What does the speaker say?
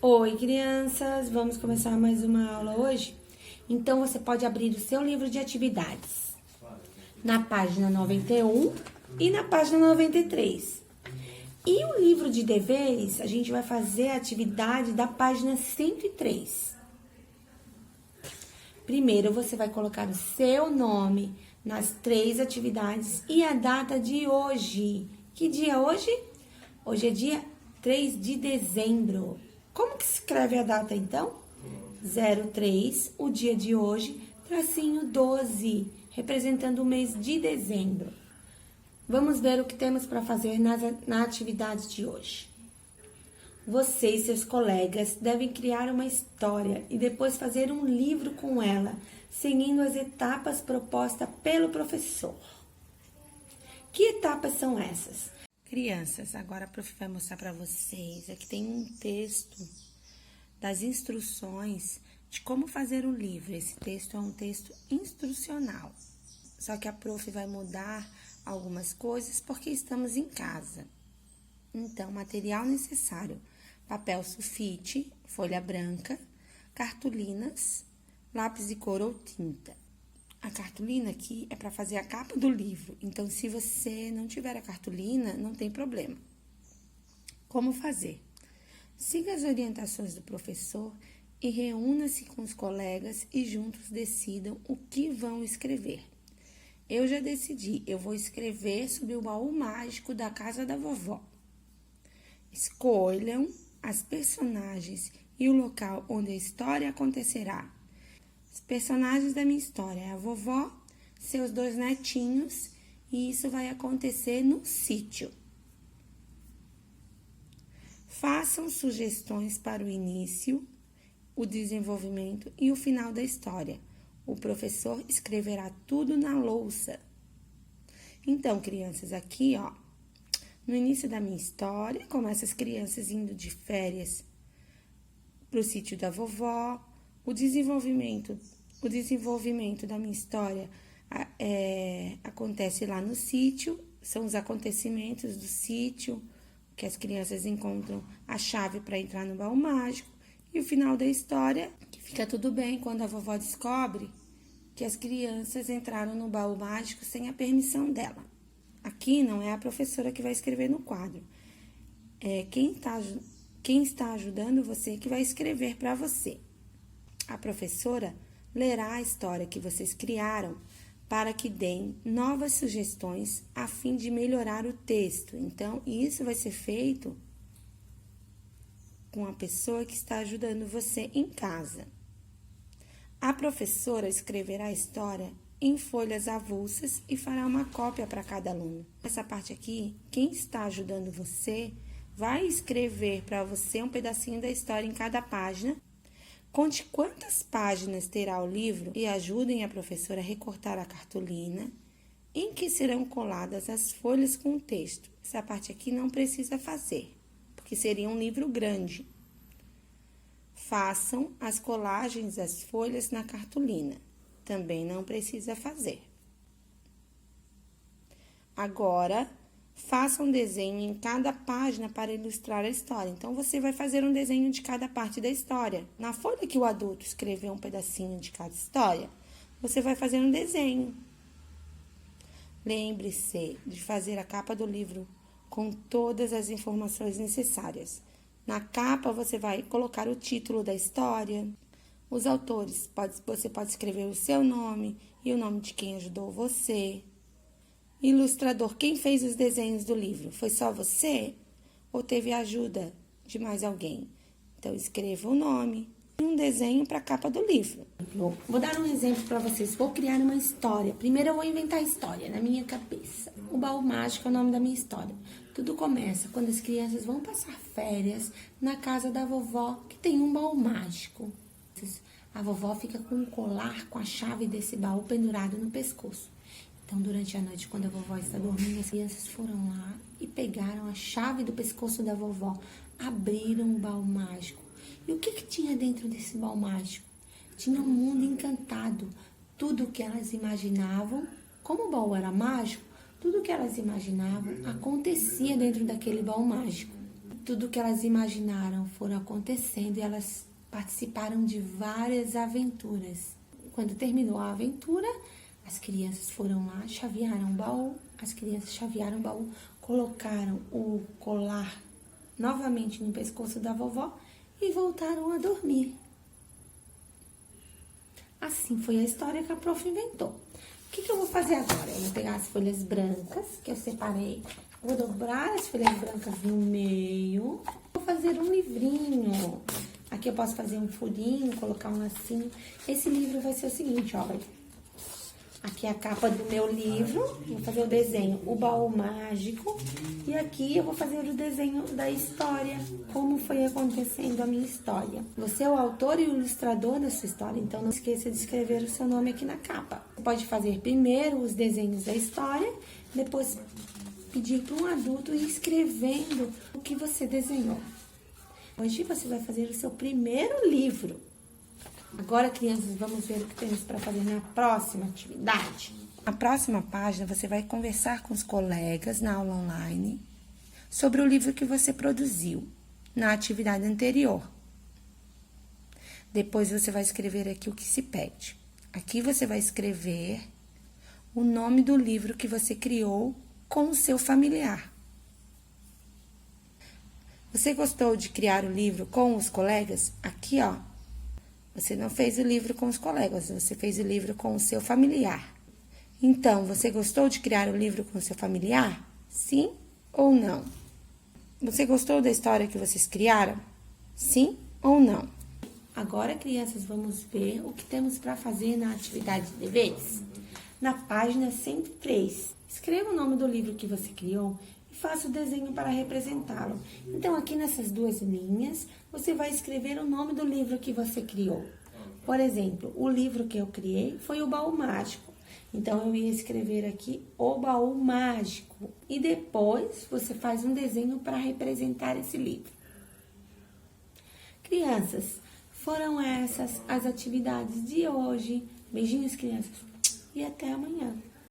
Oi, crianças! Vamos começar mais uma aula hoje? Então, você pode abrir o seu livro de atividades na página 91 e na página 93. E o livro de deveres, a gente vai fazer a atividade da página 103. Primeiro, você vai colocar o seu nome nas 3 atividades e a data de hoje. Que dia é hoje? Hoje é dia 3 de dezembro. Como que se escreve a data, então? 03, o dia de hoje, tracinho 12, representando o mês de dezembro. Vamos ver o que temos para fazer na atividade de hoje. Você e seus colegas devem criar uma história e depois fazer um livro com ela, seguindo as etapas propostas pelo professor. Que etapas são essas? Crianças, agora a prof vai mostrar para vocês. Aqui tem um texto das instruções de como fazer o livro. Esse texto é um texto instrucional. Só que a prof vai mudar algumas coisas porque estamos em casa. Então, material necessário: papel sulfite, folha branca, cartolinas, lápis de cor ou tinta. A cartolina aqui é para fazer a capa do livro, então se você não tiver a cartolina, não tem problema. Como fazer? Siga as orientações do professor e reúna-se com os colegas e juntos decidam o que vão escrever. Eu já decidi, eu vou escrever sobre o baú mágico da casa da vovó. Escolham as personagens e o local onde a história acontecerá. Os personagens da minha história é a vovó, seus 2 netinhos, e isso vai acontecer no sítio. Façam sugestões para o início, o desenvolvimento e o final da história. O professor escreverá tudo na lousa. Então, crianças, aqui, no início da minha história, começa as crianças indo de férias para o sítio da vovó. O desenvolvimento da minha história acontece lá no sítio, são os acontecimentos do sítio, que as crianças encontram a chave para entrar no baú mágico, e o final da história, que fica tudo bem quando a vovó descobre que as crianças entraram no baú mágico sem a permissão dela. Aqui não é a professora que vai escrever no quadro, é quem está ajudando você que vai escrever para você. A professora lerá a história que vocês criaram para que deem novas sugestões a fim de melhorar o texto. Então, isso vai ser feito com a pessoa que está ajudando você em casa. A professora escreverá a história em folhas avulsas e fará uma cópia para cada aluno. Essa parte aqui, quem está ajudando você vai escrever para você um pedacinho da história em cada página. Conte quantas páginas terá o livro e ajudem a professora a recortar a cartolina em que serão coladas as folhas com o texto. Essa parte aqui não precisa fazer, porque seria um livro grande. Façam as colagens das folhas na cartolina. Também não precisa fazer. Agora, faça um desenho em cada página para ilustrar a história. Então, você vai fazer um desenho de cada parte da história. Na folha que o adulto escreveu um pedacinho de cada história, você vai fazer um desenho. Lembre-se de fazer a capa do livro com todas as informações necessárias. Na capa, você vai colocar o título da história, os autores. Você pode escrever o seu nome e o nome de quem ajudou você. Ilustrador, quem fez os desenhos do livro? Foi só você ou teve ajuda de mais alguém? Então, escreva o nome e um desenho para a capa do livro. Vou dar um exemplo para vocês. Vou criar uma história. Primeiro, eu vou inventar a história na minha cabeça. O baú mágico é o nome da minha história. Tudo começa quando as crianças vão passar férias na casa da vovó, que tem um baú mágico. A vovó fica com um colar com a chave desse baú pendurado no pescoço. Então, durante a noite, quando a vovó está dormindo, as crianças foram lá e pegaram a chave do pescoço da vovó, abriram o baú mágico. E o que tinha dentro desse baú mágico? Tinha um mundo encantado. Tudo o que elas imaginavam, como o baú era mágico, tudo o que elas imaginavam acontecia dentro daquele baú mágico. tudo que elas imaginaram foram acontecendo e elas participaram de várias aventuras. Quando terminou a aventura, as crianças foram lá, chavearam o baú. As crianças chavearam o baú, colocaram o colar novamente no pescoço da vovó e voltaram a dormir. Assim foi a história que a prof inventou. O que eu vou fazer agora? Eu vou pegar as folhas brancas que eu separei, vou dobrar as folhas brancas no meio, vou fazer um livrinho. Aqui eu posso fazer um furinho, colocar um lacinho. Esse livro vai ser o seguinte, ó. Aqui é a capa do meu livro, vou fazer o desenho, o baú mágico. E aqui eu vou fazer o desenho da história, como foi acontecendo a minha história. Você é o autor e o ilustrador da sua história, então não esqueça de escrever o seu nome aqui na capa. Você pode fazer primeiro os desenhos da história, depois pedir para um adulto ir escrevendo o que você desenhou. Hoje você vai fazer o seu primeiro livro. Agora, crianças, vamos ver o que temos para fazer na próxima atividade. Na próxima página, você vai conversar com os colegas na aula online sobre o livro que você produziu na atividade anterior. Depois, você vai escrever aqui o que se pede. Aqui você vai escrever o nome do livro que você criou com o seu familiar. Você gostou de criar o livro com os colegas? Aqui, ó. Você não fez o livro com os colegas, você fez o livro com o seu familiar. Então, você gostou de criar o livro com o seu familiar? Sim ou não? Você gostou da história que vocês criaram? Sim ou não? Agora, crianças, vamos ver o que temos para fazer na atividade de deveres. Na página 103, escreva o nome do livro que você criou e faça o desenho para representá-lo. Então, aqui nessas duas linhas, você vai escrever o nome do livro que você criou. Por exemplo, o livro que eu criei foi o Baú Mágico. Então, eu ia escrever aqui o Baú Mágico. E depois, você faz um desenho para representar esse livro. Crianças, foram essas as atividades de hoje. Beijinhos, crianças. E até amanhã.